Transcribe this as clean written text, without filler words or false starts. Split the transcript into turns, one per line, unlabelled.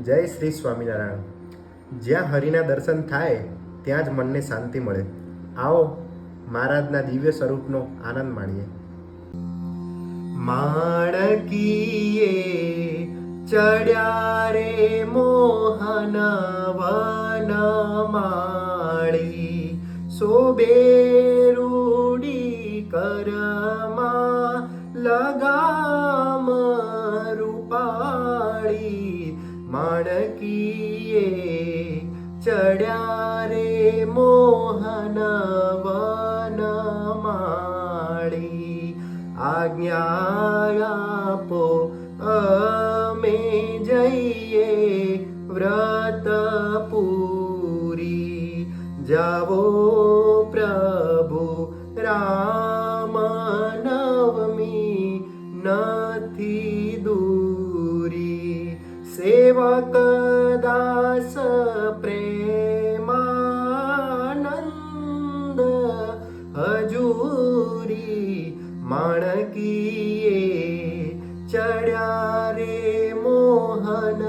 જય શ્રી સ્વામિનારાયણ. જ્યાં હરિના દર્શન થાય ત્યાં જ મનને શાંતિ મળે. આવો મહારાજના દિવ્ય સ્વરૂપનો આનંદ માણીએ. માણકીએ ચડ્યા રે મોહન વનમાળી, શોભે રૂડી કરમાં લગામ રૂપાળી. માણકીએ ચડ્યા રે મોહન વનમાળી, આજ્ઞા આપો અમે જઈએ વ્રત પૂરી. જાવો પ્રભુ રામ નવમી નથી દૂરી. સેવક દાસ પ્રેમાનંદ હજૂરી. માણકીએ ચડ્યા રે મોહન